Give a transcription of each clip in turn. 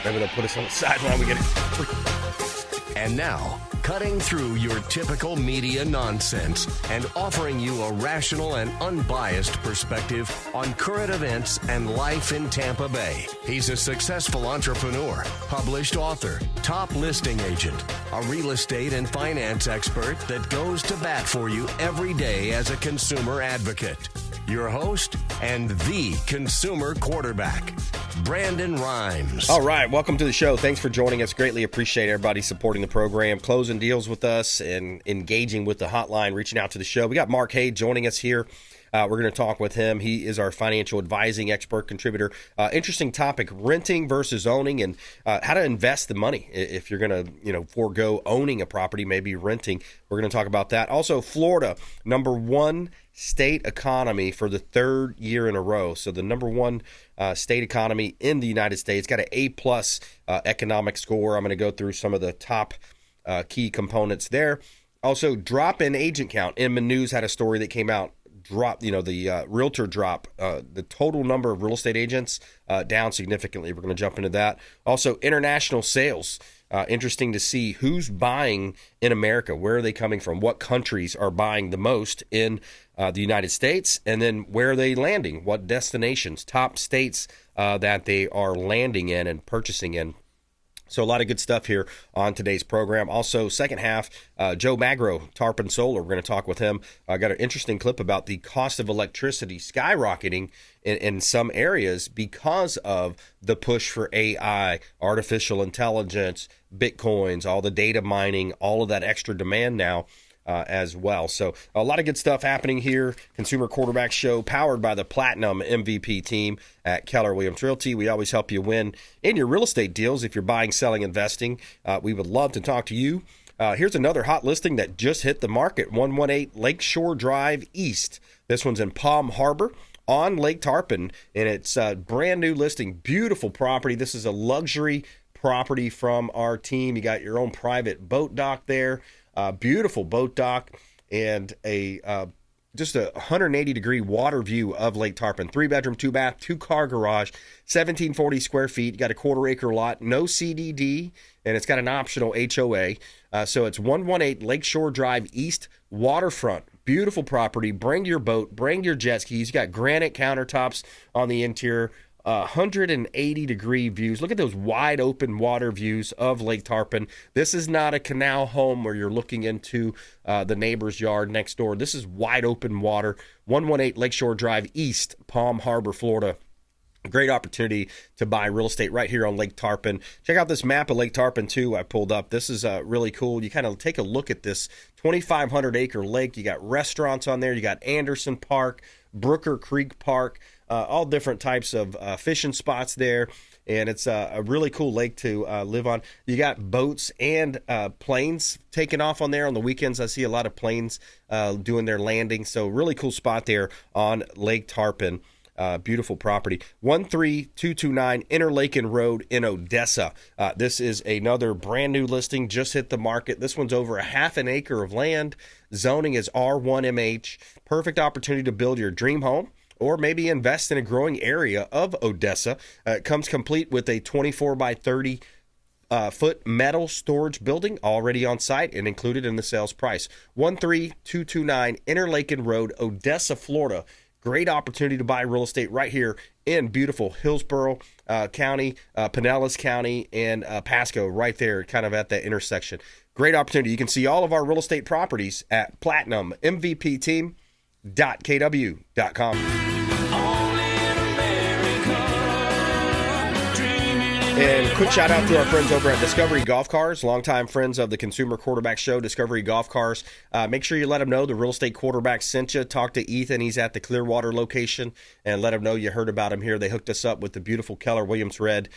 Maybe they'll put us on the sideline. We get it. And now, cutting through your typical media nonsense and offering you a rational and unbiased perspective on current events and life in Tampa Bay. He's a successful entrepreneur, published author, top listing agent, a real estate and finance expert that goes to bat for you every day as a consumer advocate. Your host and the consumer quarterback, Brandon Rimes. All right, welcome to the show. Thanks for joining us. Greatly appreciate everybody supporting the program, closing deals with us, and engaging with the hotline, reaching out to the show. We got Mark Haye joining us here. We're going to talk with him. He is our financial advising expert contributor. Interesting topic, renting versus owning, and how to invest the money if you're going to, forego owning a property, maybe renting. We're going to talk about that. Also, Florida, number one state economy for the third year in a row. So the number one state economy in the United States, got an A+ economic score. I'm going to go through some of the top key components there. Also, drop in agent count. Inman News had a story that came out. The realtor drop, the total number of real estate agents down significantly. We're going to jump into that. Also, international sales. Interesting to see who's buying in America. Where are they coming from? What countries are buying the most in the United States? And then where are they landing? What destinations? Top states that they are landing in and purchasing in. So a lot of good stuff here on today's program. Also, second half, Joe Magro, Tarpon Solar. We're going to talk with him. I got an interesting clip about the cost of electricity skyrocketing in some areas because of the push for AI, artificial intelligence, Bitcoins, all the data mining, all of that extra demand now. As well. So a lot of good stuff happening here. Consumer Quarterback Show powered by the Platinum MVP team at Keller Williams Realty. We always help you win in your real estate deals if you're buying, selling, investing. We would love to talk to you. Here's another hot listing that just hit the market, 118 Lakeshore Drive East. This one's in Palm Harbor on Lake Tarpon, and it's a brand new listing. Beautiful property. This is a luxury property from our team. You got your own private boat dock there. Beautiful boat dock and just a 180-degree water view of Lake Tarpon. 3-bedroom, 2-bath, 2-car garage, 1,740 square feet. You got a quarter-acre lot, no CDD, and it's got an optional HOA. So it's 118 Lakeshore Drive East, waterfront. Beautiful property. Bring your boat, bring your jet skis. You got granite countertops on the interior. 180-degree views. Look at those wide open water views of Lake Tarpon. This is not a canal home where you're looking into the neighbor's yard next door. This is wide open water. 118 Lakeshore Drive East, Palm Harbor, Florida. Great opportunity to buy real estate right here on Lake Tarpon. Check out this map of Lake Tarpon, too, I pulled up. This is really cool. You kind of take a look at this 2,500-acre lake. You got restaurants on there. You got Anderson Park, Brooker Creek Park, all different types of fishing spots there. And it's a really cool lake to live on. You got boats and planes taking off on there on the weekends. I see a lot of planes doing their landing. So really cool spot there on Lake Tarpon. Beautiful property. 13229 Interlaken Road in Odessa. This is another brand new listing. Just hit the market. This one's over a half an acre of land. Zoning is R1MH. Perfect opportunity to build your dream home, or maybe invest in a growing area of Odessa. It comes complete with a 24 by 30 foot metal storage building already on site and included in the sales price. 13229 Interlaken Road, Odessa, Florida. Great opportunity to buy real estate right here in beautiful Hillsborough County, Pinellas County, and Pasco, right there, kind of at that intersection. Great opportunity. You can see all of our real estate properties at PlatinumMVPteam.kw.com. And quick shout out to our friends over at Discovery Golf Cars, longtime friends of the Consumer Quarterback Show, Discovery Golf Cars. Make sure you let them know the real estate quarterback sent you. Talk to Ethan. He's at the Clearwater location, and let him know you heard about him here. They hooked us up with the beautiful Keller Williams Red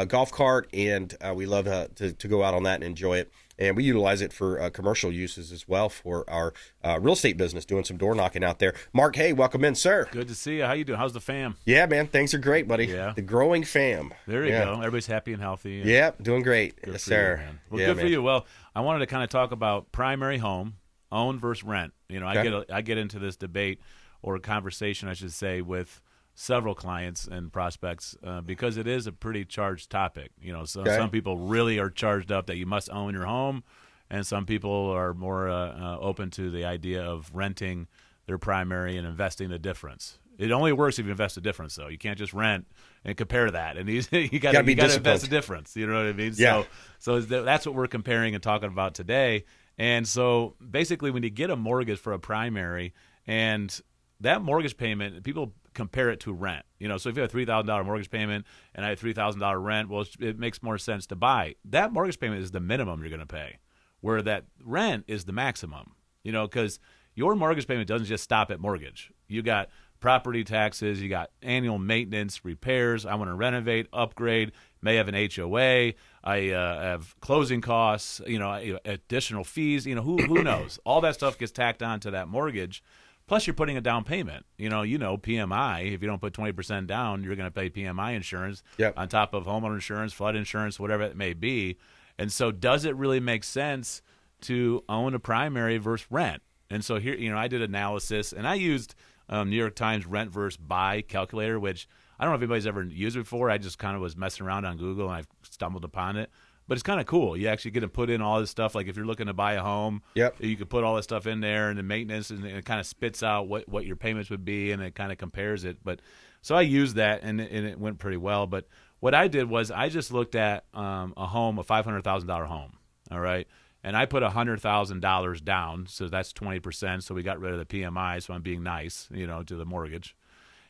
golf cart, and we love to go out on that and enjoy it. And we utilize it for commercial uses as well for our real estate business, doing some door knocking out there. Mark Haye, welcome in, sir. Good to see you. How you doing? How's the fam? Yeah, man. Things are great, buddy. Yeah. The growing fam. There you go. Everybody's happy and healthy. And yeah, doing great. Good yes, for sir. You, man. Well, yeah, good man. for you. Well, I wanted to kind of talk about primary home, own versus rent. You know, Okay. I get into this debate or conversation, I should say, with several clients and prospects because it is a pretty charged topic. So some people really are charged up that you must own your home, and some people are more open to the idea of renting their primary and investing the difference. It only works if you invest the difference, though. You can't just rent and compare that. And you got to invest the difference. You know what I mean? Yeah. So that's what we're comparing and talking about today. And so basically when you get a mortgage for a primary, and that mortgage payment, people compare it to rent. So if you have a $3,000 mortgage payment and I have $3,000 rent, well, it makes more sense to buy. That mortgage payment is the minimum you're going to pay, where that rent is the maximum, because your mortgage payment doesn't just stop at mortgage. You got property taxes, you got annual maintenance, repairs. I want to renovate, upgrade, may have an HOA. I have closing costs, additional fees. Who knows? All that stuff gets tacked on to that mortgage. Plus, you're putting a down payment. PMI. If you don't put 20% down, you're going to pay PMI insurance on top of homeowner insurance, flood insurance, whatever it may be. And so, does it really make sense to own a primary versus rent? And so here, I did analysis, and I used New York Times rent versus buy calculator, which I don't know if anybody's ever used it before. I just kind of was messing around on Google, and I stumbled upon it. But it's kind of cool. You actually get to put in all this stuff. Like if you're looking to buy a home, you could put all this stuff in there, and the maintenance, and it kind of spits out what your payments would be, and it kind of compares it. But so I used that, and it went pretty well. But what I did was I just looked at a home, a $500,000 home, all right? And I put $100,000 down, so that's 20%. So we got rid of the PMI, so I'm being nice, to the mortgage.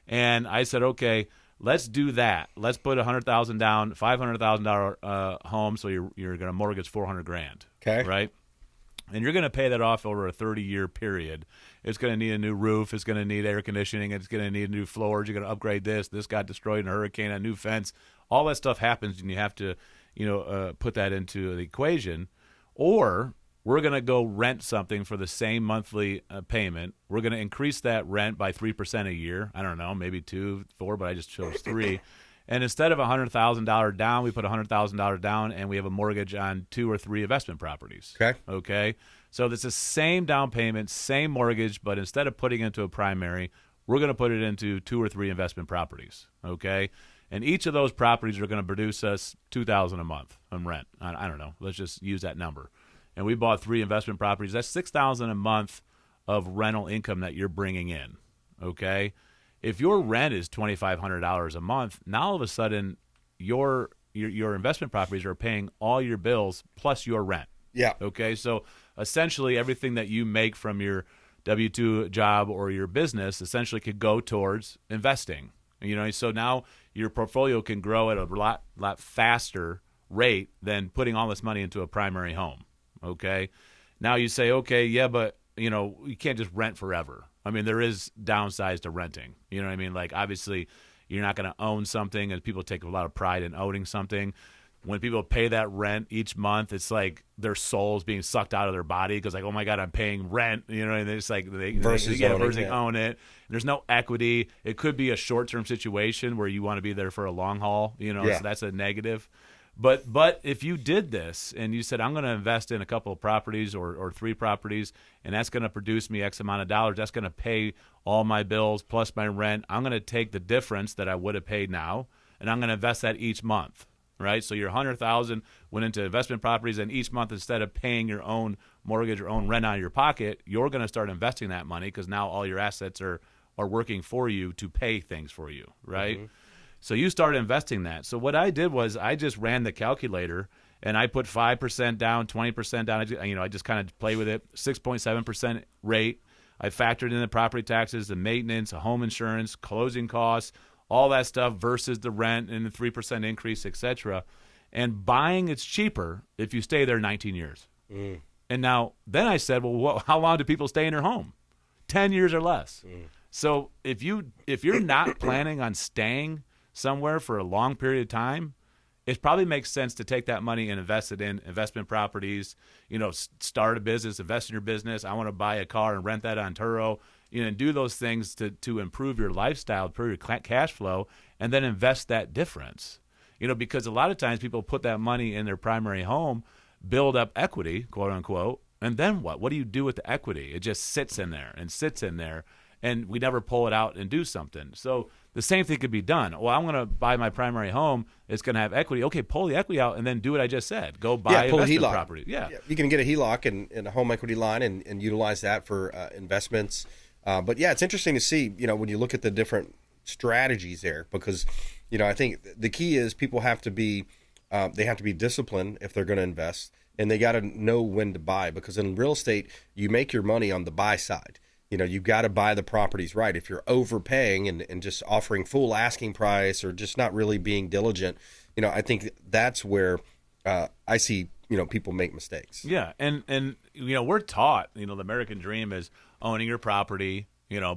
And I said, okay, let's do that. Let's put $100,000 down, $500,000 home, so you're going to mortgage $400,000. Okay, right? And you're going to pay that off over a 30-year period. It's going to need a new roof. It's going to need air conditioning. It's going to need new floors. You're going to upgrade this. This got destroyed in a hurricane, a new fence. All that stuff happens, and you have to, put that into the equation. Or we're going to go rent something for the same monthly payment. We're going to increase that rent by 3% a year. I don't know, maybe 2, 4, but I just chose 3. And instead of $100,000 down, we put $100,000 down, and we have a mortgage on 2 or 3 investment properties. Okay. So it's the same down payment, same mortgage, but instead of putting it into a primary, we're going to put it into 2 or 3 investment properties. Okay. And each of those properties are going to produce us $2,000 a month on rent. I don't know. Let's just use that number. And we bought 3 investment properties. That's $6,000 a month of rental income that you're bringing in. Okay, if your rent is $2,500 a month, now all of a sudden your investment properties are paying all your bills plus your rent. Yeah. Okay, so essentially everything that you make from your W-2 job or your business essentially could go towards investing. So now your portfolio can grow at a lot faster rate than putting all this money into a primary home. Okay. Now you say, okay, yeah, but you can't just rent forever. I mean, there is downsides to renting. You know what I mean? Like obviously you're not going to own something, and people take a lot of pride in owning something. When people pay that rent each month, it's like their soul's being sucked out of their body because, like, oh my God, I'm paying rent. And it's like versus own it. There's no equity. It could be a short-term situation where you want to be there for a long haul. So that's a negative. But if you did this and you said, I'm going to invest in a couple of properties or 3 properties, and that's going to produce me X amount of dollars, that's going to pay all my bills plus my rent. I'm going to take the difference that I would have paid now, and I'm going to invest that each month. Right, so your $100,000 went into investment properties, and each month instead of paying your own mortgage or own rent out of your pocket, you're going to start investing that money because now all your assets are working for you to pay things for you. Right, so you started investing that. So what I did was I just ran the calculator and I put 5% down, 20% down. I just kind of play with it. 6.7% rate. I factored in the property taxes, the maintenance, home insurance, closing costs, all that stuff versus the rent and the 3% increase, etc. And buying it's cheaper if you stay there 19 years. And now then I said, well, how long do people stay in their home? 10 years or less. So if you're not planning on staying somewhere for a long period of time, it probably makes sense to take that money and invest it in investment properties, start a business, invest in your business. I want to buy a car and rent that on Turo. And do those things to improve your lifestyle, improve your cash flow, and then invest that difference. Because a lot of times people put that money in their primary home, build up equity, quote unquote, and then what? What do you do with the equity? It just sits in there and sits in there. and we never pull it out and do something. So the same thing could be done. Well, I'm going to buy my primary home. It's going to have equity. Okay, pull the equity out and then do what I just said. Go buy pull investment a HELOC. property. Yeah, You can get a HELOC and a home equity line and utilize that for investments. But yeah, it's interesting to see, when you look at the different strategies there, because, I think the key is people have to be disciplined if they're going to invest, and they got to know when to buy, because in real estate, you make your money on the buy side. You've got to buy the properties right. If you're overpaying and just offering full asking price or just not really being diligent, I think that's where I see, people make mistakes. Yeah, and we're taught, the American dream is owning your property,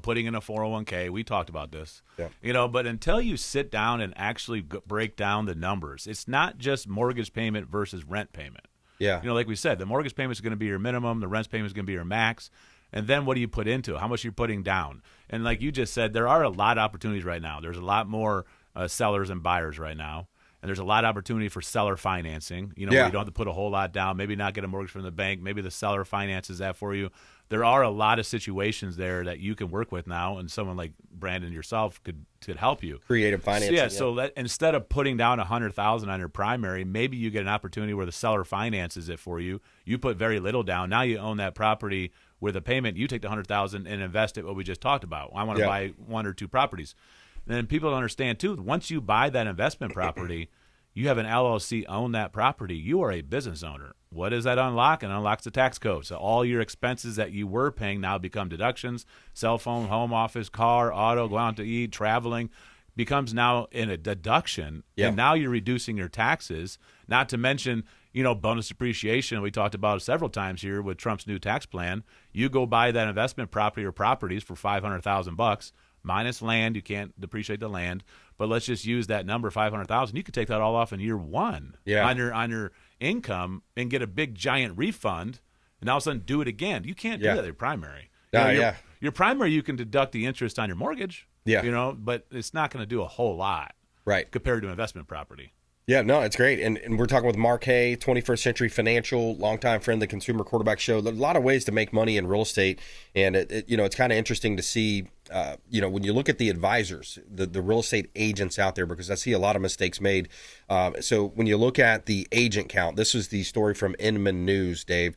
putting in a 401k. We talked about this. Yeah. But until you sit down and actually break down the numbers, it's not just mortgage payment versus rent payment. Yeah. Like we said, the mortgage payment is going to be your minimum, the rent payment is going to be your max. And then what do you put into it? How much are you putting down? And like you just said, there are a lot of opportunities right now. There's a lot more sellers and buyers right now. And there's a lot of opportunity for seller financing, where you don't have to put a whole lot down, maybe not get a mortgage from the bank, maybe the seller finances that for you. There are a lot of situations there that you can work with now, and someone like Brandon yourself could help you. Creative financing. So instead of putting down $100,000 on your primary, maybe you get an opportunity where the seller finances it for you. You put very little down. Now you own that property with a payment. You take the $100,000 and invest it, what we just talked about. I want to buy one or two properties. And then people don't understand, too, once you buy that investment property, you have an LLC own that property. You are a business owner. What does that unlock? It unlocks the tax code. So all your expenses that you were paying now become deductions. Cell phone, home office, car, auto, going out to eat, traveling becomes now in a deduction. Yeah. And now you're reducing your taxes, not to mention, bonus depreciation. We talked about it several times here with Trump's new tax plan. You go buy that investment property or properties for $500,000 minus land. You can't depreciate the land, but let's just use that number, 500,000. You could take that all off in year one on your income and get a big giant refund, and all of a sudden do it again. You can't do that with your primary. Your primary, you can deduct the interest on your mortgage. But it's not going to do a whole lot, right, compared to investment property. Yeah, no, it's great. And we're talking with Mark Haye, 21st Century Financial, longtime friend of the Consumer Quarterback Show. There's a lot of ways to make money in real estate. And, it's kind of interesting to see, when you look at the advisors, the real estate agents out there, because I see a lot of mistakes made. So when you look at the agent count, this is the story from Inman News, Dave.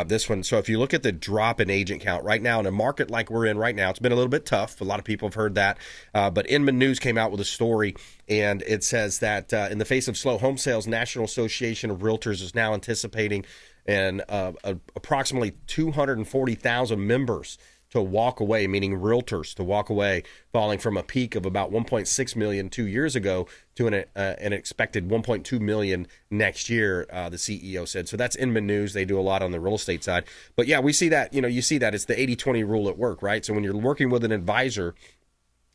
This one. So if you look at the drop in agent count right now in a market like we're in right now, it's been a little bit tough. A lot of people have heard that. But Inman News came out with a story, and it says that in the face of slow home sales, National Association of Realtors is now anticipating approximately 240,000 members to walk away, meaning realtors to walk away, falling from a peak of about 1.6 million 2 years ago to an expected 1.2 million next year, the CEO said. So that's Inman News. They do a lot on the real estate side. But yeah, we see that, you see that it's the 80-20 rule at work, right? So when you're working with an advisor,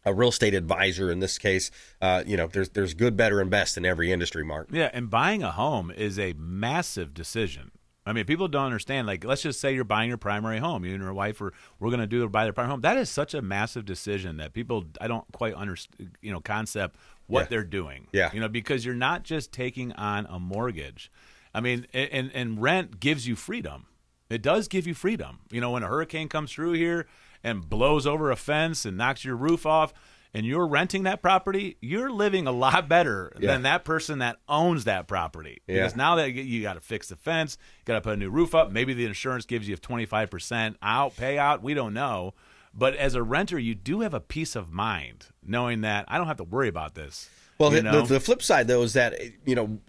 a real estate advisor in this case, there's good, better, and best in every industry, Mark. Yeah, and buying a home is a massive decision. I mean, people don't understand. Like, let's just say you're buying your primary home. You and your wife we're going to buy their primary home. That is such a massive decision that people, I don't quite understand, concept what they're doing. Yeah. Because you're not just taking on a mortgage. I mean, and rent gives you freedom. It does give you freedom. When a hurricane comes through here and blows over a fence and knocks your roof off, and you're renting that property, you're living a lot better than that person that owns that property. Because now that you got to fix the fence, you got to put a new roof up. Maybe the insurance gives you 25% payout. We don't know. But as a renter, you do have a peace of mind knowing that I don't have to worry about this. Well, the flip side, though, is that,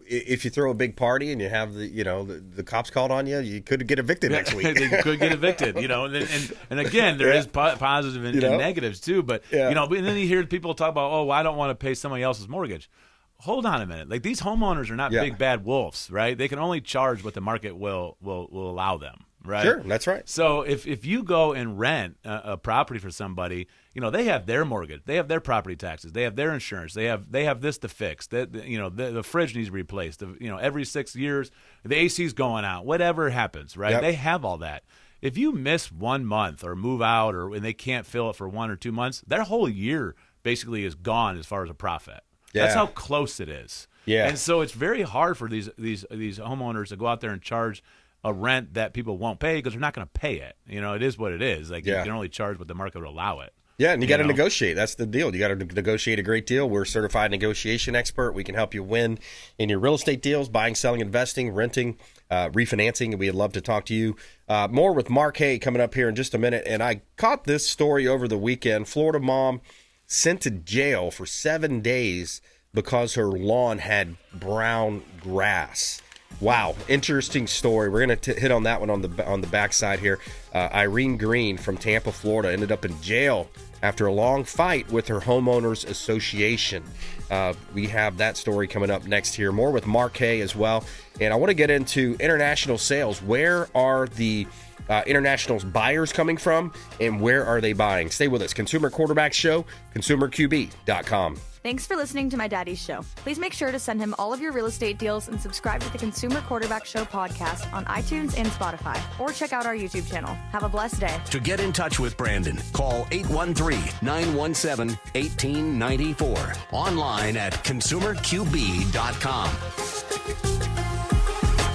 if you throw a big party and you have the cops called on you, you could get evicted next week. You could get evicted, and again, there is positives and negatives too. But, and then you hear people talk about, I don't want to pay somebody else's mortgage. Hold on a minute. Like, these homeowners are not big bad wolves, right? They can only charge what the market will allow them. Right? Sure, that's right. So if you go and rent a property for somebody, they have their mortgage, they have their property taxes, they have their insurance, they have this to fix. The fridge needs replaced. Every 6 years the AC's going out. Whatever happens, right? Yep. They have all that. If you miss 1 month or move out and they can't fill it for 1 or 2 months, their whole year basically is gone as far as a profit. Yeah. That's how close it is. Yeah. And so it's very hard for these homeowners to go out there and charge a rent that people won't pay because they're not going to pay it. It is what it is. Like, you can only charge what the market would allow it. Yeah, and you got to negotiate. That's the deal. You got to negotiate a great deal. We're a certified negotiation expert. We can help you win in your real estate deals, buying, selling, investing, renting, refinancing. We'd love to talk to you. More with Mark Haye coming up here in just a minute. And I caught this story over the weekend. Florida mom sent to jail for 7 days because her lawn had brown grass. Wow, interesting story. We're going to hit on that one on the backside here. Irene Green from Tampa, Florida, ended up in jail after a long fight with her homeowners association. We have that story coming up next here. More with Mark Haye as well. And I want to get into international sales. Where are the international buyers coming from, and where are they buying? Stay with us. Consumer Quarterback Show, consumerqb.com. Thanks for listening to my daddy's show. Please make sure to send him all of your real estate deals and subscribe to the Consumer Quarterback Show podcast on iTunes and Spotify, or check out our YouTube channel. Have a blessed day. To get in touch with Brandon, call 813-917-1894. Online at consumerqb.com.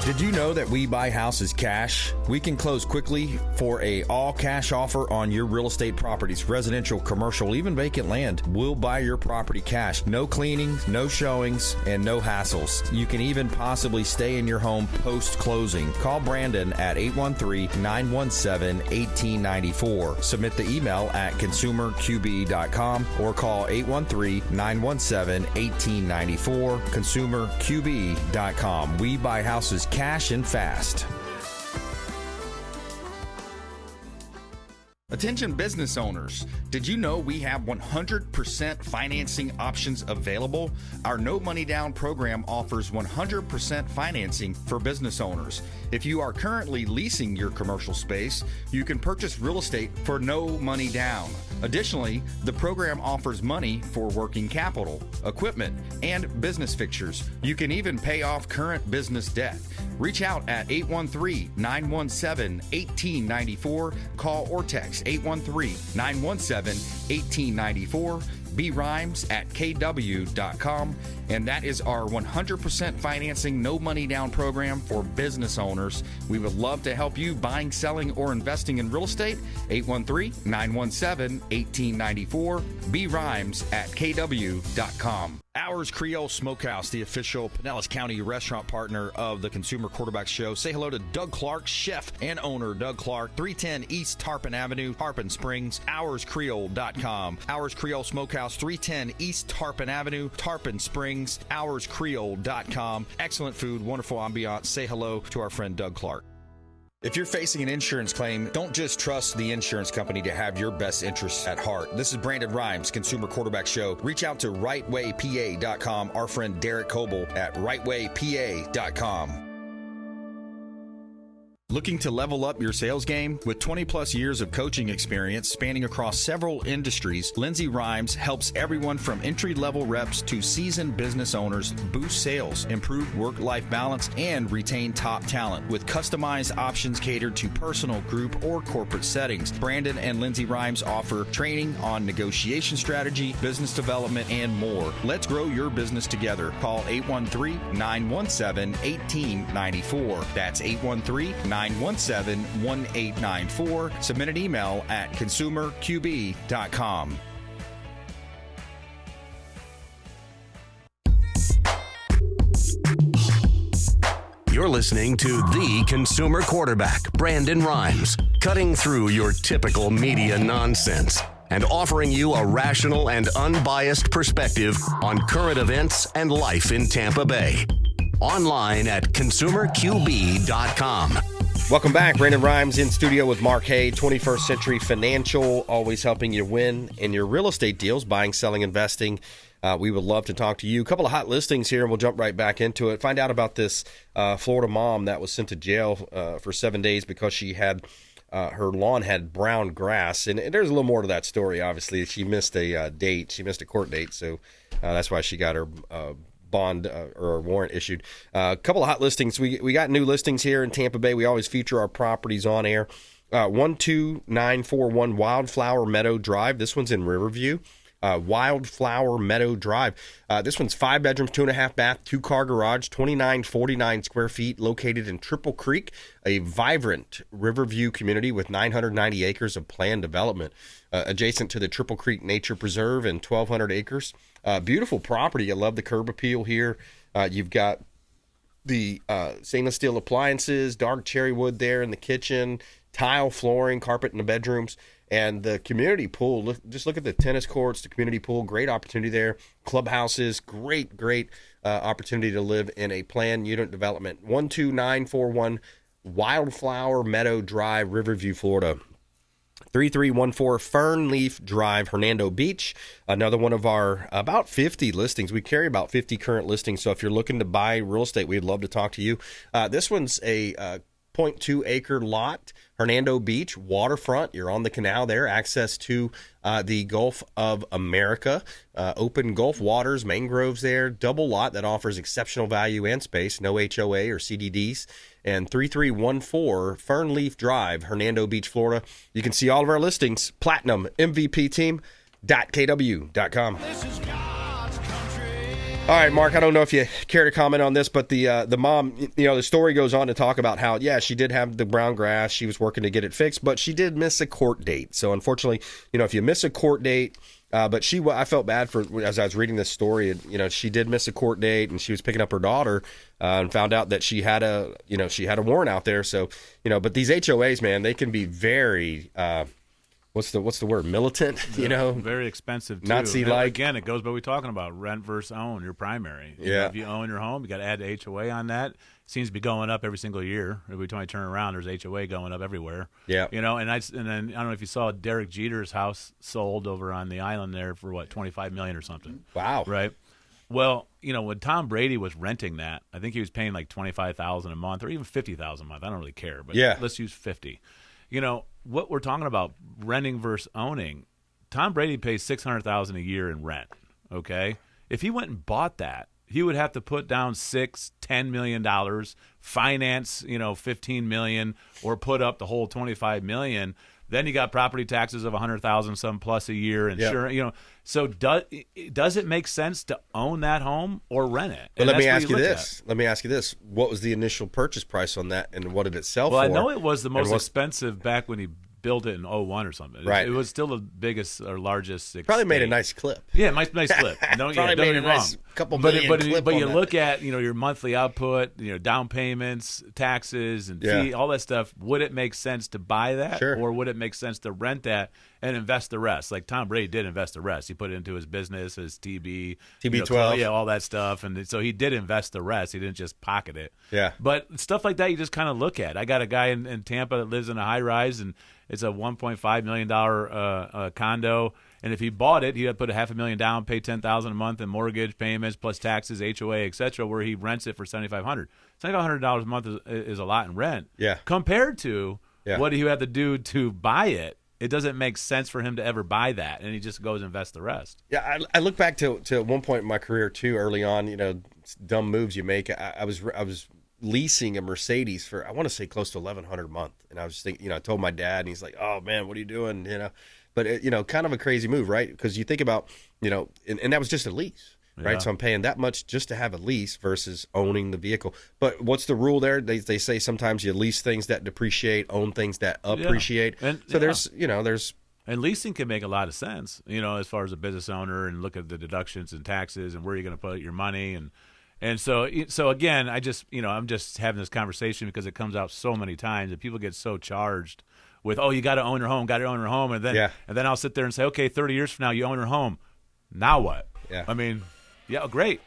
Did you know that we buy houses cash? We can close quickly for a all-cash offer on your real estate properties, residential, commercial, even vacant land. We'll buy your property cash. No cleanings, no showings, and no hassles. You can even possibly stay in your home post-closing. Call Brandon at 813-917-1894. Submit the email at consumerqb.com or call 813-917-1894. consumerqb.com. We buy houses cash and fast. Attention business owners, did you know we have 100% financing options available? Our no money down program offers 100% financing for business owners. If you are currently leasing your commercial space, you can purchase real estate for no money down. Additionally, the program offers money for working capital, equipment, and business fixtures. You can even pay off current business debt. Reach out at 813-917-1894. Call or text 813-917-1894. B Rimes at kw.com. And that is our 100% financing, no money down program for business owners. We would love to help you buying, selling, or investing in real estate. 813-917-1894. B Rimes at kw.com. Ours Creole Smokehouse, the official Pinellas County restaurant partner of the Consumer Quarterback Show. Say hello to Doug Clark, chef and owner Doug Clark, 310 East Tarpon Avenue, Tarpon Springs, ourscreole.com. Ours Creole Smokehouse, 310 East Tarpon Avenue, Tarpon Springs, ourscreole.com. Excellent food, wonderful ambiance. Say hello to our friend Doug Clark. If you're facing an insurance claim, don't just trust the insurance company to have your best interests at heart. This is Brandon Rimes, Consumer Quarterback Show. Reach out to rightwaypa.com, our friend Derek Coble at rightwaypa.com. Looking to level up your sales game? With 20 plus years of coaching experience spanning across several industries, Lindsay Rimes helps everyone from entry-level reps to seasoned business owners boost sales, improve work-life balance, and retain top talent with customized options catered to personal, group, or corporate settings. Brandon and Lindsay Rimes offer training on negotiation strategy, business development, and more. Let's grow your business together. Call 813-917-1894. That's 813-917-1894. Submit an email at consumerqb.com. You're listening to the Consumer Quarterback, Brandon Rimes, cutting through your typical media nonsense and offering you a rational and unbiased perspective on current events and life in Tampa Bay. Online at consumerqb.com. Welcome back. Brandon Rimes in studio with Mark Haye, 21st Century Financial, always helping you win in your real estate deals, buying, selling, investing. We would love to talk to you. A couple of hot listings here, and we'll jump right back into it. Find out about this Florida mom that was sent to jail for 7 days because she had her lawn had brown grass. And there's a little more to that story, obviously. She missed a date. She missed a court date, so that's why she got her bond or warrant issued. A couple of hot listings. We got new listings here in Tampa Bay. We always feature our properties on air. 12941 Wildflower Meadow Drive. This one's in Riverview. Wildflower Meadow Drive. This one's 5 bedrooms, 2.5 bath, 2-car garage, 2949 square feet, located in Triple Creek, a vibrant Riverview community with 990 acres of planned development, adjacent to the Triple Creek Nature Preserve and 1,200 acres. Beautiful property. I love the curb appeal here. You've got the stainless steel appliances, dark cherry wood there in the kitchen, tile flooring, carpet in the bedrooms. And the community pool, just look at the tennis courts, the community pool, great opportunity there. Clubhouses, great opportunity to live in a planned unit development. 12941 Wildflower Meadow Drive, Riverview, Florida. 3314 Fernleaf Drive, Hernando Beach. Another one of our about 50 listings. We carry about 50 current listings, so if you're looking to buy real estate, we'd love to talk to you. This one's a 0.2 acre lot, Hernando Beach, waterfront. You're on the canal there, access to the Gulf of America, open Gulf waters, mangroves there, double lot that offers exceptional value and space, no HOA or CDDs. And 3314 Fernleaf Drive, Hernando Beach, Florida. You can see all of our listings, platinummvpteam.kw.com. All right, Mark, I don't know if you care to comment on this, but the mom, the story goes on to talk about how, yeah, she did have the brown grass. She was working to get it fixed, but she did miss a court date. So unfortunately, if you miss a court date, but I felt bad for, as I was reading this story, she did miss a court date, and she was picking up her daughter and found out that she had a warrant out there. So, but these HOAs, man, they can be very, what's the word? Militant, Very expensive, too. Nazi-like. Again, it goes by what we're talking about, rent versus own, your primary. If you own your home, you got to add the HOA on that. Seems to be going up every single year. Every time I turn around, there's HOA going up everywhere. Yeah. And then I don't know if you saw Derek Jeter's house sold over on the island there for $25 million or something. Wow. Right. Well, when Tom Brady was renting that, I think he was paying like $25,000 a month or even $50,000 a month. I don't really care, but let's use 50. What we're talking about, renting versus owning. Tom Brady pays $600,000 a year in rent. Okay, if he went and bought that, he would have to put down $10 million, finance, $15 million, or put up the whole $25 million. Then you got property taxes of $100,000 some plus a year, insurance. So does it make sense to own that home or rent it? But let me ask you this. What was the initial purchase price on that, and what did it sell for? Well, I know it was the most expensive back when he built it in 2001 or something. Right. It was still the biggest or largest. Probably made a nice clip. Yeah, nice clip. Don't get me wrong. But you look at your monthly output, down payments, taxes, and fee, all that stuff. Would it make sense to buy that, or would it make sense to rent that and invest the rest? Like Tom Brady did invest the rest. He put it into his business, his TB12, all that stuff, and so he did invest the rest. He didn't just pocket it. Yeah. But stuff like that, you just kind of look at. I got a guy in Tampa that lives in a high rise, and it's a $1.5 million condo. And if he bought it, he'd have to put $500,000 down, pay $10,000 a month in mortgage payments plus taxes, HOA, etc. Where he rents it for $7,500. $7,500 a month is a lot in rent. Yeah. Compared to what he had to do to buy it, it doesn't make sense for him to ever buy that, and he just goes and invests the rest. Yeah, I look back to one point in my career too, early on. Dumb moves you make. I was leasing a Mercedes for, I want to say, close to $1,100 a month, and I was thinking, I told my dad, and he's like, "Oh man, what are you doing?" But kind of a crazy move, right? Because you think about, and that was just a lease, right? Yeah. So I'm paying that much just to have a lease versus owning the vehicle. But what's the rule there? They say sometimes you lease things that depreciate, own things that appreciate. Yeah. And, so there's. And leasing can make a lot of sense, as far as a business owner, and look at the deductions and taxes and where you're going to put your money. And so again, I'm just having this conversation because it comes out so many times that people get so charged with, you got to own your home, and then I'll sit there and say, okay, 30 years from now you own your home, now what? Yeah. I mean, great.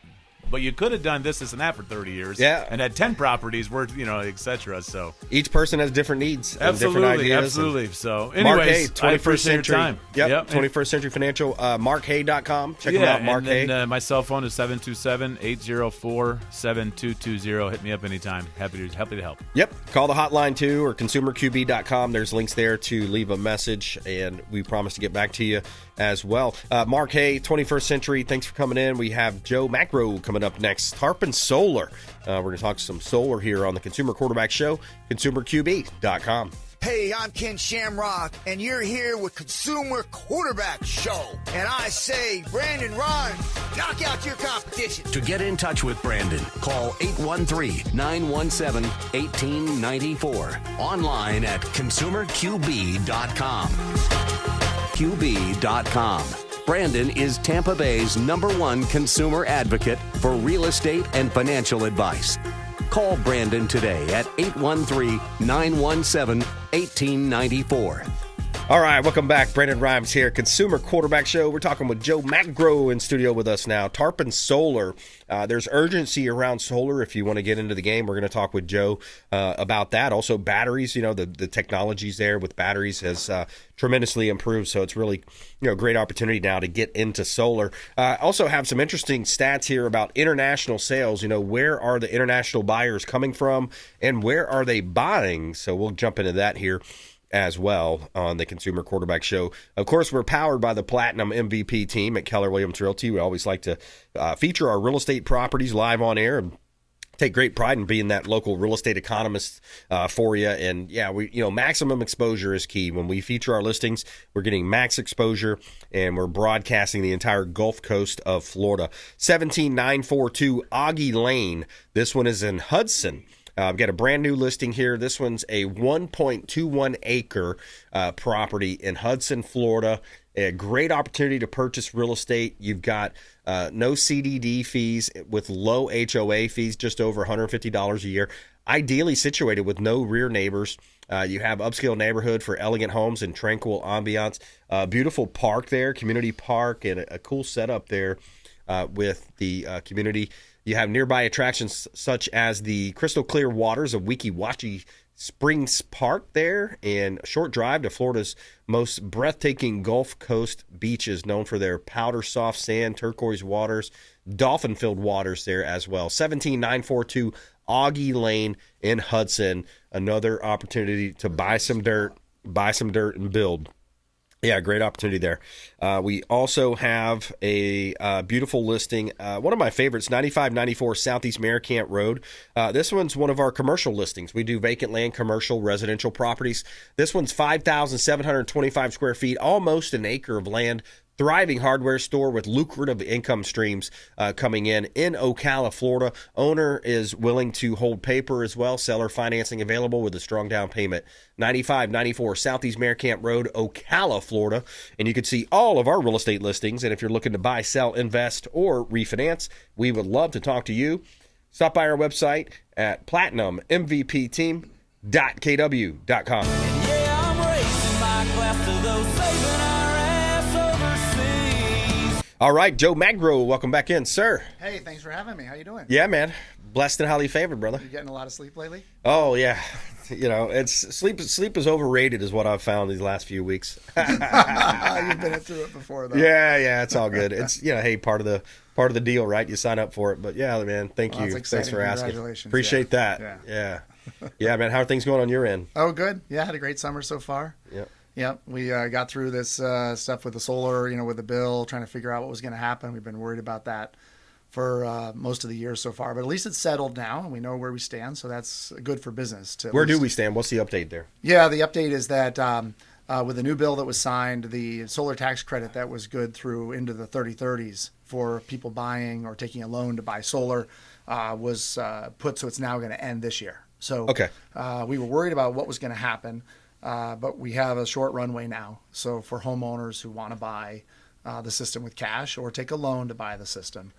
But you could have done this and that for 30 years, and had 10 properties worth, et cetera. So each person has different needs, absolutely, and different ideas. Absolutely. So, anyways, 21st century time. Yep. 21st Century Financial. MarkHaye.com. Check them out. Mark Haye. And my cell phone is 727-804-7220. Hit me up anytime. Happy to help. Yep. Call the hotline too, or consumerqb.com. There's links there to leave a message, and we promise to get back to you as well. Mark Haye, 21st Century. Thanks for coming in. We have Joe Magro coming up next. Tarpon Solar. We're going to talk some solar here on the Consumer Quarterback Show, consumerqb.com. Hey, I'm Ken Shamrock, and you're here with Consumer Quarterback Show. And I say, Brandon Rhymes, knock out your competition. To get in touch with Brandon, call 813-917-1894. Online at consumerqb.com. QB.com. Brandon is Tampa Bay's #1 consumer advocate for real estate and financial advice. Call Brandon today at 813-917-1894. All right, welcome back. Brandon Rimes here, Consumer Quarterback Show. We're talking with Joe Magro in studio with us now. Tarpon Solar. There's urgency around solar if you want to get into the game. We're going to talk with Joe about that. Also, batteries, the technologies there with batteries has tremendously improved, so it's really great opportunity now to get into solar. Also have some interesting stats here about international sales. Where are the international buyers coming from and where are they buying? So we'll jump into that here as well on the Consumer Quarterback Show. Of course, we're powered by the Platinum MVP team at Keller Williams Realty. We always like to feature our real estate properties live on air and take great pride in being that local real estate economist for you. And yeah, maximum exposure is key. When we feature our listings, we're getting max exposure and we're broadcasting the entire Gulf Coast of Florida. 17942 Augie Lane. This one is in Hudson. I've got a brand new listing here. This one's a 1.21 acre property in Hudson, Florida. A great opportunity to purchase real estate. You've got no CDD fees with low HOA fees, just over $150 a year. Ideally situated with no rear neighbors. You have upscale neighborhood for elegant homes and tranquil ambiance. Beautiful park there, community park, and a cool setup there with the community. You have nearby attractions such as the crystal clear waters of Weeki Wachee Springs Park there, and a short drive to Florida's most breathtaking Gulf Coast beaches, known for their powder soft sand, turquoise waters, dolphin-filled waters there as well. 17942 Augie Lane in Hudson. Another opportunity to buy some dirt and build. Yeah, great opportunity there. We also have a beautiful listing. One of my favorites, 9594 Southeast Maricant Road. This one's one of our commercial listings. We do vacant land, commercial, residential properties. This one's 5,725 square feet, almost an acre of land. Thriving hardware store with lucrative income streams coming in Ocala, Florida. Owner is willing to hold paper as well. Seller financing available with a strong down payment. 9594 Southeast Maricant Road, Ocala, Florida. And you can see all of our real estate listings. And if you're looking to buy, sell, invest, or refinance, we would love to talk to you. Stop by our website at platinummvpteam.kw.com. Yeah, I'm raising my glass to those saving our ass overseas. All right, Joe Magro, welcome back in, sir. Hey, thanks for having me. How you doing? Yeah, man. Blessed and highly favored, brother. You getting a lot of sleep lately? Oh, yeah. It's sleep is overrated is what I've found these last few weeks. You've been through it before, though. Yeah, it's all good. It's hey, part of the deal, right? You sign up for it. But yeah, man, thank you. Thanks for asking. Congratulations. Appreciate that. Yeah. Yeah, man. How are things going on your end? Oh, good. Yeah, had a great summer so far. Yep. We got through this stuff with the solar, with the bill, trying to figure out what was going to happen. We've been worried about that for most of the year so far, but at least it's settled now and we know where we stand, so that's good for business. Where do we stand? What's the update there? Yeah, the update is that with the new bill that was signed, the solar tax credit that was good through into the 3030s for people buying or taking a loan to buy solar was put, so it's now going to end this year. So we were worried about what was going to happen, but we have a short runway now. So for homeowners who want to buy the system with cash or take a loan to buy the system,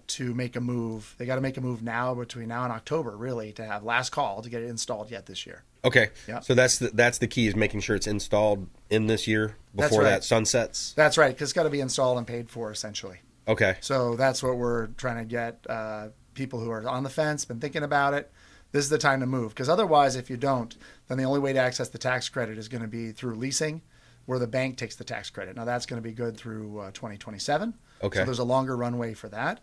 to make a move, they got to make a move now between now and October, really, to have last call to get it installed yet this year. Okay. Yep. So that's the key, is making sure it's installed in this year before that sunsets? That's right, because it's got to be installed and paid for, essentially. Okay. So that's what we're trying to get people who are on the fence, been thinking about it. This is the time to move, because otherwise, if you don't, then the only way to access the tax credit is going to be through leasing, where the bank takes the tax credit. Now, that's going to be good through 2027. Okay. So there's a longer runway for that.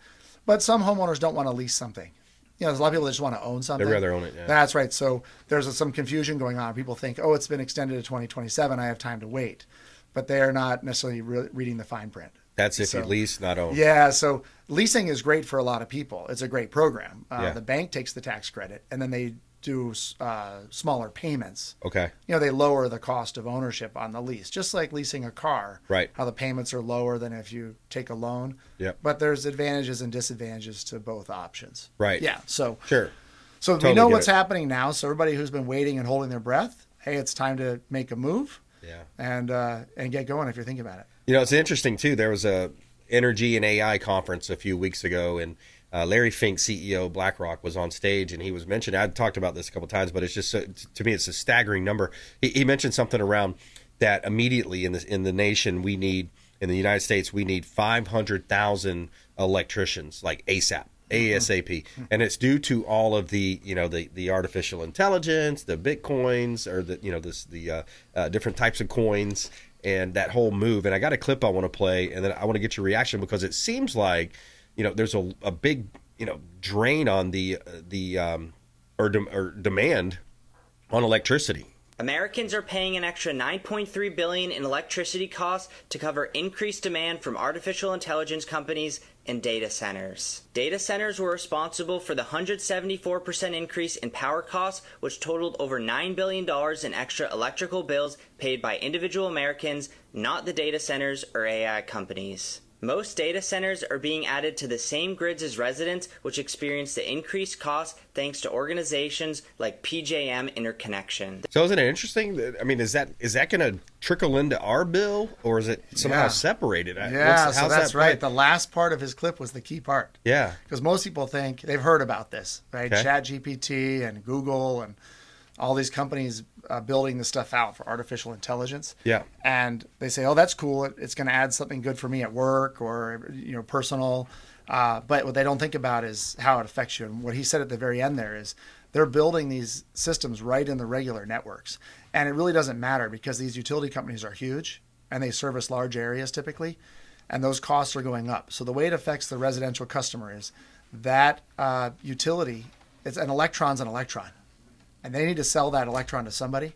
But some homeowners don't want to lease something. There's a lot of people that just want to own something. They'd rather own it, yeah. That's right. So there's some confusion going on. People think, it's been extended to 2027. I have time to wait. But they're not necessarily reading the fine print. That's if you lease, not own. Yeah, so leasing is great for a lot of people. It's a great program. Yeah. The bank takes the tax credit, and then they do smaller payments. Okay. They lower the cost of ownership on the lease, just like leasing a car. Right. How the payments are lower than if you take a loan. Yep. But there's advantages and disadvantages to both options. Right. Yeah. So Sure. So Totally we know get what's it. happening now. So everybody who's been waiting and holding their breath, hey, it's time to make a move. Yeah. And get going if you're thinking about it. It's interesting too. There was a energy and AI conference a few weeks ago, and Larry Fink, CEO of BlackRock, was on stage, and he was mentioning. I've talked about this a couple of times, but it's just to me, it's a staggering number. He mentioned something around that immediately in the nation we need in the United States 500,000 electricians like ASAP. ASAP, and it's due to all of the the artificial intelligence, the bitcoins, or the different types of coins, and that whole move. And I got a clip I want to play, and then I want to get your reaction, because it seems like there's a big drain on the demand on electricity. Americans are paying an extra $9.3 billion in electricity costs to cover increased demand from artificial intelligence companies and data centers. Data centers were responsible for the 174% increase in power costs, which totaled over $9 billion in extra electrical bills paid by individual Americans, not the data centers or AI companies. Most data centers are being added to the same grids as residents, which experience the increased costs thanks to organizations like PJM Interconnection. So isn't it interesting? I mean, is that going to trickle into our bill, or is it somehow separated? Yeah, so that's right. The last part of his clip was the key part. Yeah. Because most people think they've heard about this, right? Okay. ChatGPT and Google and all these companies building this stuff out for artificial intelligence. Yeah. And they say, oh, that's cool. It's going to add something good for me at work or, personal. But what they don't think about is how it affects you. And what he said at the very end there is they're building these systems right in the regular networks. And it really doesn't matter because these utility companies are huge and they service large areas typically. And those costs are going up. So the way it affects the residential customer is that utility, it's an electron's an electron. And they need to sell that electron to somebody,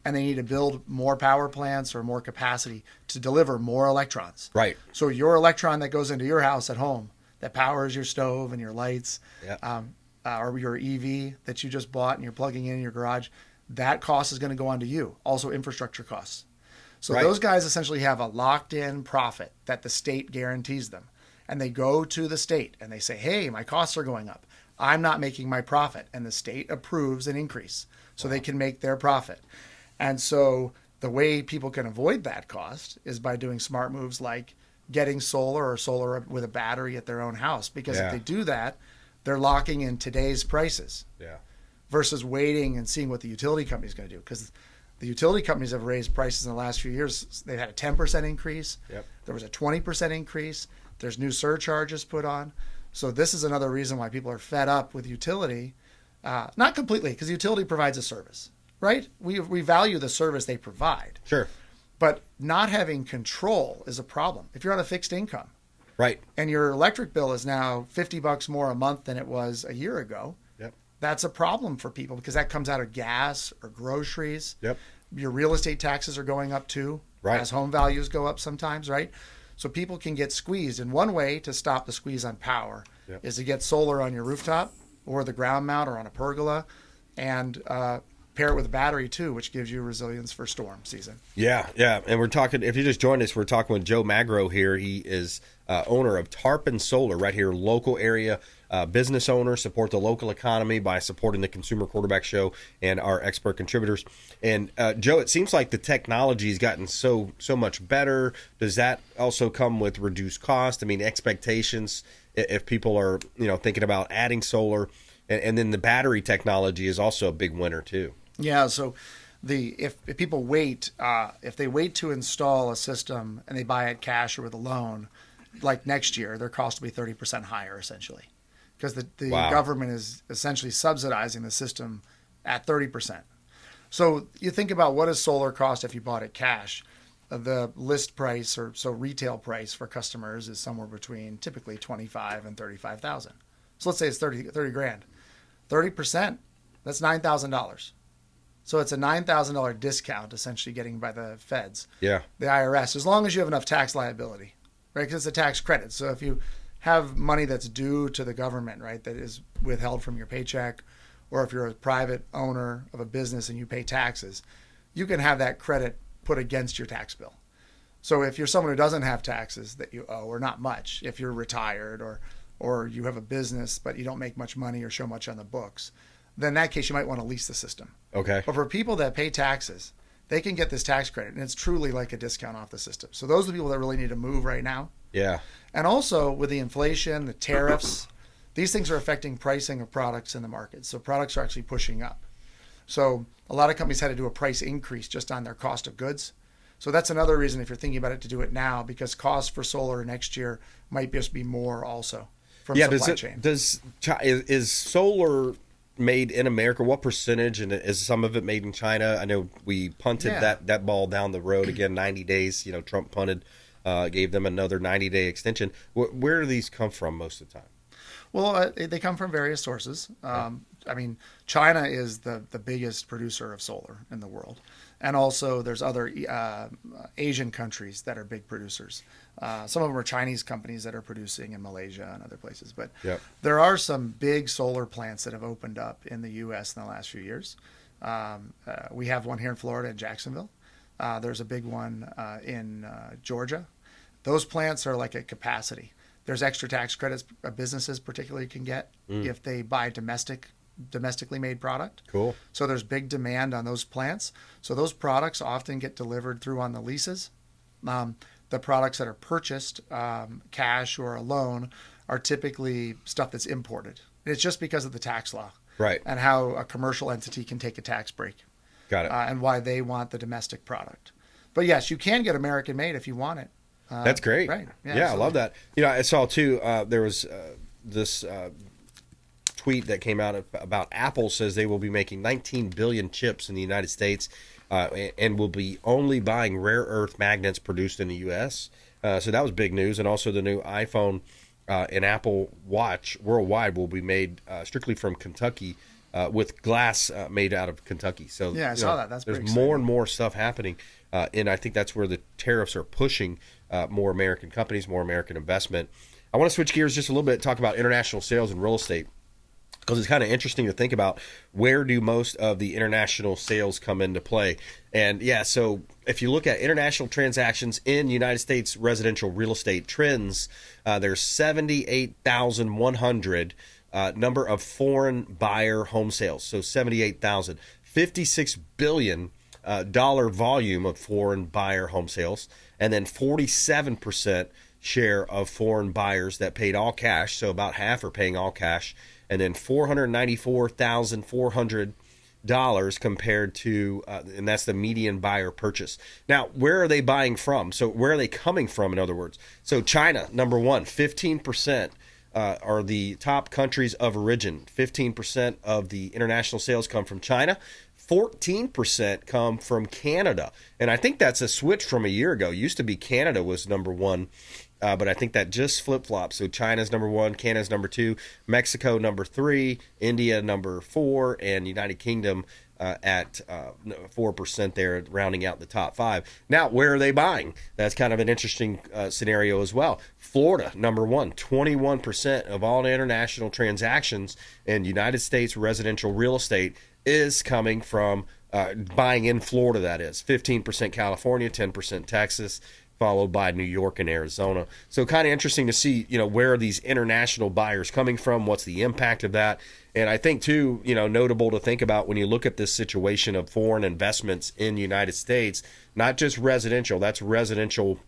and they need to build more power plants or more capacity to deliver more electrons. Right. So your electron that goes into your house at home, that powers your stove and your lights, or your EV that you just bought and you're plugging in your garage, that cost is going to go on to you. Also infrastructure costs. So those guys essentially have a locked-in profit that the state guarantees them. And they go to the state and they say, hey, my costs are going up. I'm not making my profit, and the state approves an increase so they can make their profit. And so the way people can avoid that cost is by doing smart moves like getting solar or solar with a battery at their own house, because if they do that, they're locking in today's prices versus waiting and seeing what the utility company is going to do, because the utility companies have raised prices in the last few years. They've had a 10% increase. There was a 20% increase. There's new surcharges put on. So this is another reason why people are fed up with utility. Not completely, because utility provides a service, right? We value the service they provide. Sure. But not having control is a problem. If you're on a fixed income, right, and your electric bill is now $50 more a month than it was a year ago, that's a problem for people because that comes out of gas or groceries. Your real estate taxes are going up too, as home values go up sometimes, right? So people can get squeezed. And one way to stop the squeeze on power is to get solar on your rooftop or the ground mount or on a pergola, and pair it with a battery too, which gives you resilience for storm season. Yeah. And we're talking, if you just joined us, we're talking with Joe Magro here. He is owner of Tarpon Solar right here, local area business owner. Support the local economy by supporting the Consumer Quarterback Show and our expert contributors. And Joe, it seems like the technology has gotten so much better. Does that also come with reduced cost? I mean, expectations if people are thinking about adding solar, and then the battery technology is also a big winner too. Yeah. So if people wait, if they wait to install a system and they buy it cash or with a loan, like next year, their cost will be 30% higher essentially, because the government is essentially subsidizing the system at 30%. So you think about what does solar cost if you bought it cash? The list price retail price for customers is somewhere between typically $25,000 and $35,000. So let's say it's 30 grand. 30%, that's $9,000. So it's a $9,000 discount essentially getting by the feds. The IRS, as long as you have enough tax liability, right? Because it's a tax credit. So if you have money that's due to the government, right, that is withheld from your paycheck, or if you're a private owner of a business and you pay taxes, you can have that credit put against your tax bill. So if you're someone who doesn't have taxes that you owe, or not much, if you're retired or you have a business but you don't make much money or show much on the books, then in that case you might want to lease the system. Okay. But for people that pay taxes, they can get this tax credit, and it's truly like a discount off the system. So those are the people that really need to move right now. Yeah. And also with the inflation, the tariffs, these things are affecting pricing of products in the market. So products are actually pushing up. So a lot of companies had to do a price increase just on their cost of goods. So that's another reason, if you're thinking about it, to do it now, because costs for solar next year might just be more also from supply chain. Is solar made in America? What percentage, and is some of it made in China? I know we punted that ball down the road again, 90 days. Trump punted, gave them another 90-day extension. Where do these come from most of the time? Well, they come from various sources. I mean, China is the biggest producer of solar in the world. And also there's other Asian countries that are big producers. Some of them are Chinese companies that are producing in Malaysia and other places. But there are some big solar plants that have opened up in the U.S. in the last few years. We have one here in Florida in Jacksonville. There's a big one in Georgia. Those plants are like at capacity. There's extra tax credits businesses particularly can get if they buy domestically made product. Cool. So there's big demand on those plants. So those products often get delivered through on the leases. The products that are purchased, cash or a loan, are typically stuff that's imported. And it's just because of the tax law. Right. And how a commercial entity can take a tax break. Got it. And why they want the domestic product. But yes, you can get American made if you want it. That's great. Right. Yeah, I love that. I saw too, there was this tweet that came out about Apple says they will be making 19 billion chips in the United States and will be only buying rare earth magnets produced in the U.S. So that was big news. And also the new iPhone and Apple Watch worldwide will be made strictly from Kentucky with glass made out of Kentucky. So yeah, I saw that. That's there's pretty more and more stuff happening. And I think that's where the tariffs are pushing more American companies, more American investment. I want to switch gears just a little bit, talk about international sales and real estate, because it's kind of interesting to think about where do most of the international sales come into play. And so if you look at international transactions in United States residential real estate trends, there's 78,100 number of foreign buyer home sales. So 78,000, $56 billion dollar volume of foreign buyer home sales, and then 47% share of foreign buyers that paid all cash. So about half are paying all cash. And then $494,400 compared to, and that's the median buyer purchase. Now, where are they buying from? So where are they coming from, in other words? So China, number one, 15% are the top countries of origin. 15% of the international sales come from China. 14% come from Canada. And I think that's a switch from a year ago. It used to be Canada was number one. But I think that just flip-flopped. So China's number one, Canada's number two, Mexico number three, India number four, and United Kingdom at 4% there, rounding out the top five. Now, where are they buying? That's kind of an interesting scenario as well. Florida, number one, 21% of all international transactions in United States residential real estate is coming from buying in Florida, that is. 15% California, 10% Texas, followed by New York and Arizona. So kind of interesting to see, where are these international buyers coming from? What's the impact of that? And I think, too, notable to think about when you look at this situation of foreign investments in the United States, not just residential, that's residential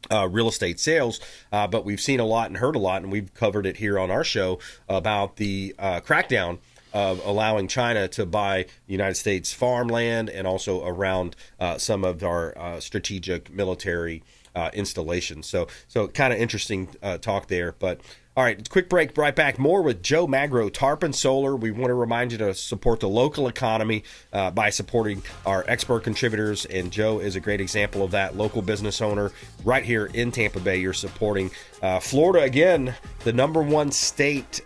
real estate sales, but we've seen a lot and heard a lot, and we've covered it here on our show about the crackdown of allowing China to buy United States farmland and also around some of our strategic military installations. So kind of interesting talk there. But all right, quick break, right back. More with Joe Magro, Tarpon Solar. We want to remind you to support the local economy by supporting our expert contributors, and Joe is a great example of that. Local business owner right here in Tampa Bay. You're supporting Florida, again, the number one state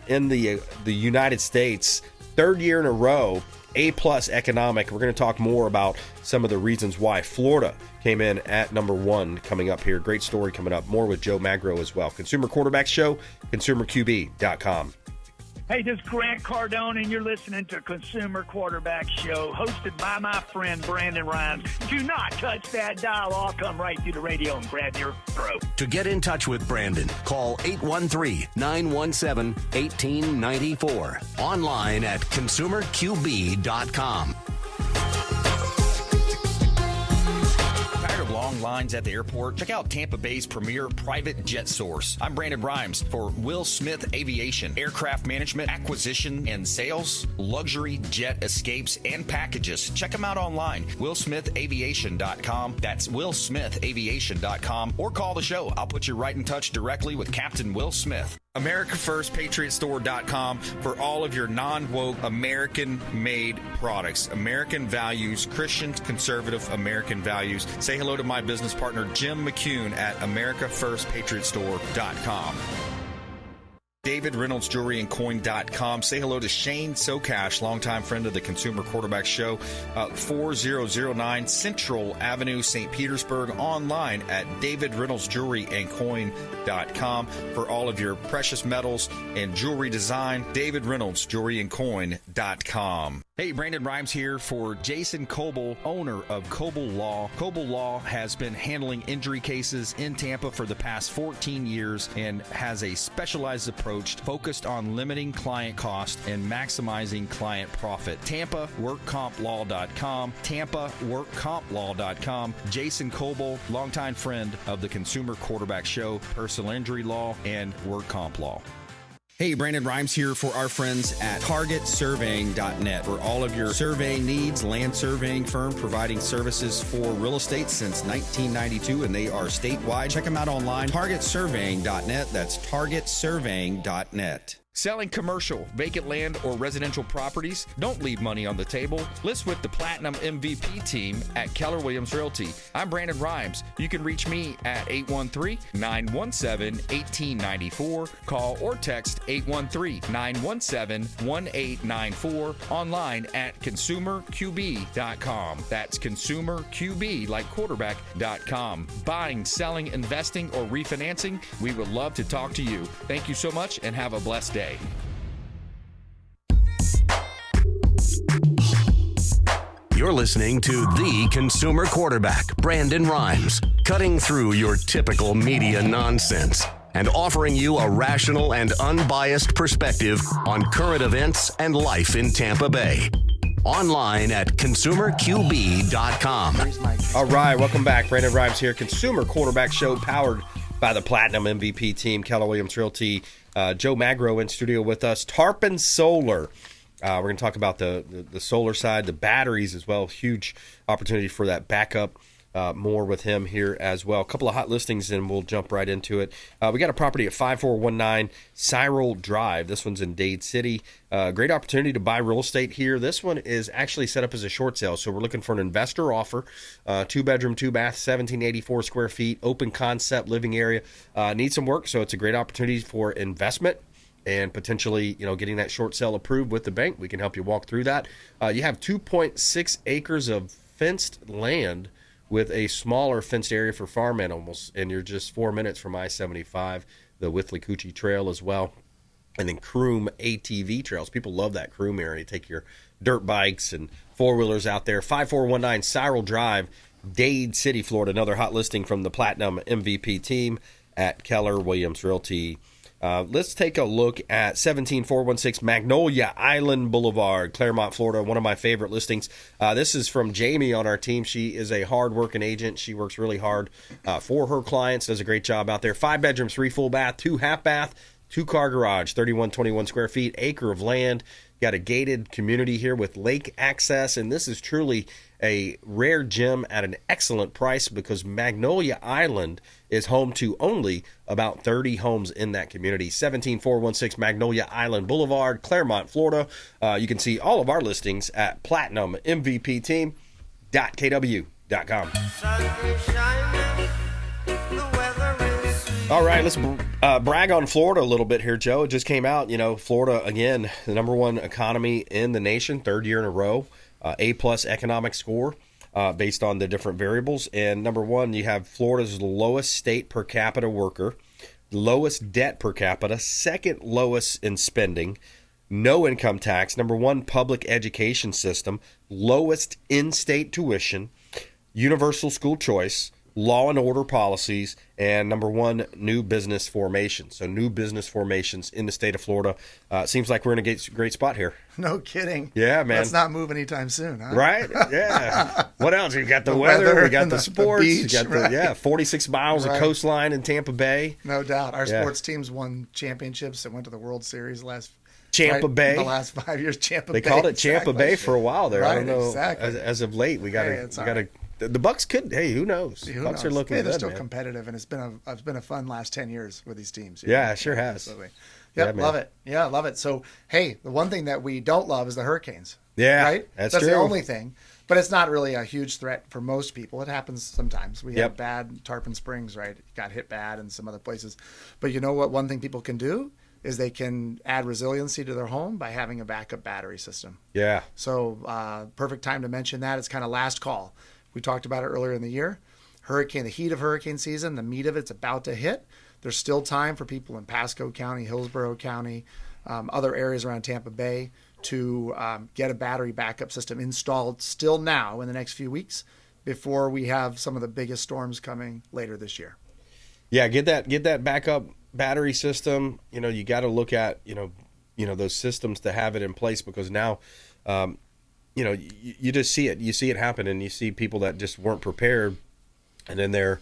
in the United States third year in a row, A-plus economic. We're going to talk more about some of the reasons why. Florida came in at number 1 coming up here. Great story coming up. More with Joe Magro as well. Consumer Quarterback Show, consumerqb.com. Hey, this is Grant Cardone, and you're listening to Consumer Quarterback Show, hosted by my friend Brandon Rimes. Do not touch that dial. I'll come right through the radio and grab your throat. To get in touch with Brandon, call 813-917-1894. Online at consumerqb.com. Long lines at the airport? Check out Tampa Bay's premier private jet source. I'm Brandon Rimes for Will Smith Aviation. Aircraft management, acquisition, and sales, luxury jet escapes, and packages. Check them out online. WillSmithAviation.com. That's WillSmithAviation.com. Or call the show. I'll put you right in touch directly with Captain Will Smith. AmericaFirstPatriotStore.com for all of your non-woke American-made products. American values, Christian, conservative American values. Say hello to my business partner, Jim McCune at AmericaFirstPatriotStore.com. David Reynolds Jewelry and Coin.com. Say hello to Shane Socash, longtime friend of the Consumer Quarterback Show, 4009 Central Avenue, St. Petersburg. Online at David Reynolds Jewelry and Coin.com for all of your precious metals and jewelry design. David Reynolds Jewelry and Coin.com. Hey, Brandon Rimes here for Jason Coble, owner of Coble Law. Coble Law has been handling injury cases in Tampa for the past 14 years and has a specialized approach focused on limiting client cost and maximizing client profit. TampaWorkCompLaw.com, TampaWorkCompLaw.com. Jason Coble, longtime friend of the Consumer Quarterback Show, personal injury law, and work comp law. Hey, Brandon Rimes here for our friends at TargetSurveying.net for all of your surveying needs. Land surveying firm providing services for real estate since 1992, and they are statewide. Check them out online, TargetSurveying.net. That's TargetSurveying.net. Selling commercial, vacant land, or residential properties? Don't leave money on the table. List with the Platinum MVP team at Keller Williams Realty. I'm Brandon Rimes. You can reach me at 813-917-1894. Call or text 813-917-1894. Online at consumerqb.com. That's consumerqb, like quarterback.com. Buying, selling, investing, or refinancing? We would love to talk to you. Thank you so much and have a blessed day. You're listening to the Consumer Quarterback, Brandon Rimes, cutting through your typical media nonsense and offering you a rational and unbiased perspective on current events and life in Tampa Bay. Online at consumerqb.com. All right, welcome back. Brandon Rimes here, Consumer Quarterback Show, powered by the Platinum MVP team, Keller Williams Realty. Joe Magro in studio with us. Tarpon Solar. We're going to talk about the solar side, the batteries as well. Huge opportunity for that backup. More with him here as well. A couple of hot listings, and we'll jump right into it. We got a property at 5419 Cyril Drive. This one's in Dade City. Great opportunity to buy real estate here. This one is actually set up as a short sale, so we're looking for an investor offer. 2-bedroom, 2-bath, 1784 square feet, open concept living area. Needs some work, so it's a great opportunity for investment and potentially, getting that short sale approved with the bank. We can help you walk through that. You have 2.6 acres of fenced land with a smaller fenced area for farm animals, and you're just 4 minutes from I-75, the Withlacoochee Trail as well, and then Croom ATV trails. People love that Croom area. Take your dirt bikes and four-wheelers out there. 5419 Cyril Drive, Dade City, Florida. Another hot listing from the Platinum MVP team at Keller Williams Realty. Let's take a look at 17416 Magnolia Island Boulevard, Claremont, Florida. One of my favorite listings. This is from Jamie on our team. She is a hard-working agent. She works really hard for her clients, does a great job out there. 5 bedrooms, 3 full bath, 2 half bath, 2-car garage, 3121 square feet, acre of land. Got a gated community here with lake access, and this is truly a rare gem at an excellent price because Magnolia Island is home to only about 30 homes in that community. 17416 Magnolia Island Boulevard, Claremont, Florida. You can see all of our listings at platinummvpteam.kw.com. Sun is shining, the weather is sweet. All right, let's brag on Florida a little bit here, Joe. It just came out, Florida, again, the number one economy in the nation, third year in a row, A-plus economic score based on the different variables. And number one, you have Florida's lowest state per capita worker, lowest debt per capita, second lowest in spending, no income tax, number one public education system, lowest in-state tuition, universal school choice, law and order policies, and number one, new business formations. So new business formations in the state of Florida. Seems like we're in a great spot here. No kidding. Yeah, man. Let's not move anytime soon, huh? Right? Yeah. What else? We got the weather, we got the sports, beach, we got the 46 miles of coastline in Tampa Bay. No doubt. Our sports teams won championships and went to the World Series Bay. The last 5 years, Tampa Bay. They called it Tampa Bay for a while there. I don't know. As of late, we got to. The Bucks could. Hey, who knows? Bucks are looking good. They're still man. competitive, and it's been a fun last 10 years with these teams. Yeah, it sure has. Absolutely. Yep, love it. Yeah, love it. So, hey, the one thing that we don't love is the hurricanes. Yeah, right. That's true. The only thing, but it's not really a huge threat for most people. It happens sometimes. We have bad Tarpon Springs, right? Got hit bad, and some other places. But you know what? One thing people can do is they can add resiliency to their home by having a backup battery system. Yeah. So, perfect time to mention that. It's kind of last call. We talked about it earlier in the year. The heat of hurricane season, the meat of it's about to hit. There's still time for people in Pasco County, Hillsborough County, other areas around Tampa Bay to get a battery backup system installed still now in the next few weeks before we have some of the biggest storms coming later this year. Yeah, get that backup battery system. You got to look at those systems to have it in place, because now you just see it. You see it happen, and you see people that just weren't prepared, and then they're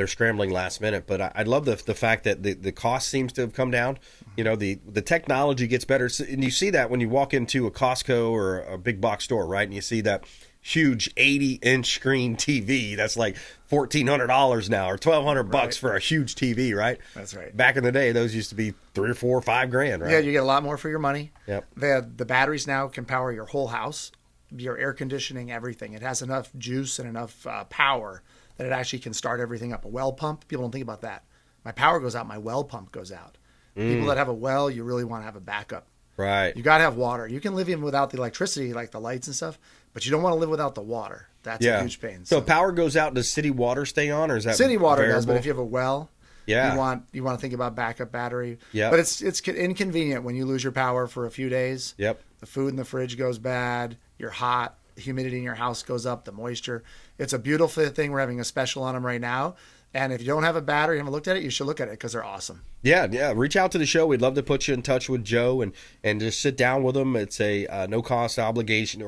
scrambling last minute. But I love the fact that the cost seems to have come down. The technology gets better, and you see that when you walk into a Costco or a big box store, right? And you see that huge 80-inch screen TV that's like $1,400 now, or $1,200 for a huge TV, right? That's right. Back in the day, those used to be $3,000 or $4,000 or $5,000, right? Yeah, you get a lot more for your money. Yep. The batteries now can power your whole house, your air conditioning, everything. It has enough juice and enough power that it actually can start everything up. A well pump, people don't think about that. My power goes out, my well pump goes out. People that have a well, you really want to have a backup. Right. You got to have water. You can live even without the electricity, like the lights and stuff, but you don't want to live without the water. That's a huge pain. So power goes out, does city water stay on, or is that city water variable? does, but if you have a well, you want to think about backup battery. Yeah. But it's inconvenient when you lose your power for a few days. Yep. The food in the fridge goes bad. You're hot. The humidity in your house goes up. The moisture. It's a beautiful thing. We're having a special on them right now. And if you don't have a battery, haven't looked at it, you should look at it because they're awesome. Yeah. Reach out to the show. We'd love to put you in touch with Joe and just sit down with him. It's a no cost obligation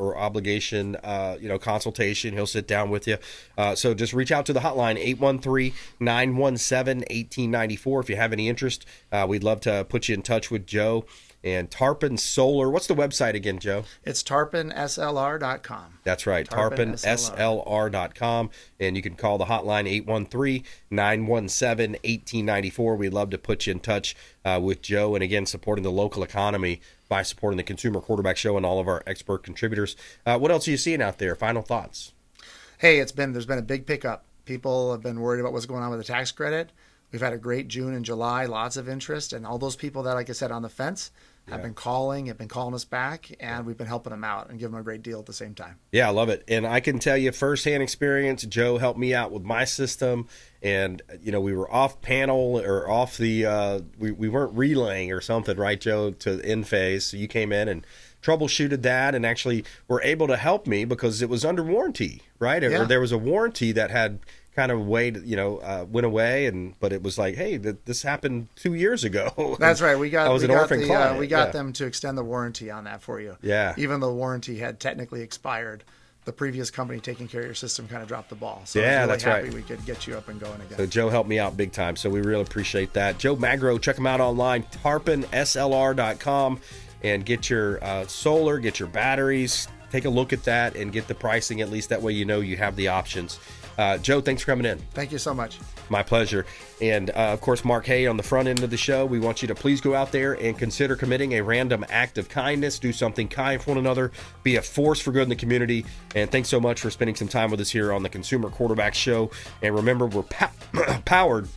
consultation. He'll sit down with you. So just reach out to the hotline, 813-917-1894. If you have any interest, we'd love to put you in touch with Joe. And Tarpon Solar. What's the website again, Joe? It's tarponslr.com. That's right, tarponslr.com. And you can call the hotline, 813-917-1894. We'd love to put you in touch with Joe. And again, supporting the local economy by supporting the Consumer Quarterback Show and all of our expert contributors. What else are you seeing out there? Final thoughts? Hey, there's been a big pickup. People have been worried about what's going on with the tax credit. We've had a great June and July, lots of interest. And all those people that, like I said, on the fence, have been calling us back, and we've been helping them out and giving them a great deal at the same time. Yeah, I love it. And I can tell you firsthand experience, Joe helped me out with my system. And, we were off panel or off the, we weren't relaying or something, right, Joe, to the end phase. So you came in and troubleshooted that and actually were able to help me because it was under warranty, right? Yeah. Or there was a warranty that had kind of went away, but it was like, hey, this happened 2 years ago. That's right. We got client. them to extend the warranty on that for you. Yeah. Even though the warranty had technically expired, the previous company taking care of your system kind of dropped the ball. So yeah, I was really that's happy right. We could get you up and going again. So Joe helped me out big time. So we really appreciate that. Joe Magro, check him out online, tarponslr.com, and get your solar, get your batteries, take a look at that, and get the pricing. At least that way you have the options. Joe, thanks for coming in. Thank you so much. My pleasure. And, of course, Mark Haye on the front end of the show. We want you to please go out there and consider committing a random act of kindness. Do something kind for one another. Be a force for good in the community. And thanks so much for spending some time with us here on the Consumer Quarterback Show. And remember, we're powered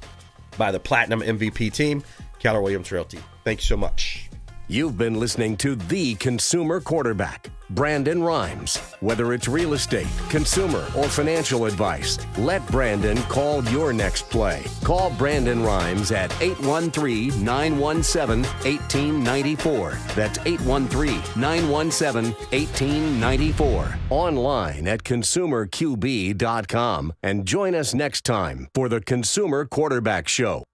by the Platinum MVP team, Keller Williams Realty. Thank you so much. You've been listening to The Consumer Quarterback, Brandon Rimes. Whether it's real estate, consumer, or financial advice, let Brandon call your next play. Call Brandon Rimes at 813-917-1894. That's 813-917-1894. Online at consumerqb.com. And join us next time for The Consumer Quarterback Show.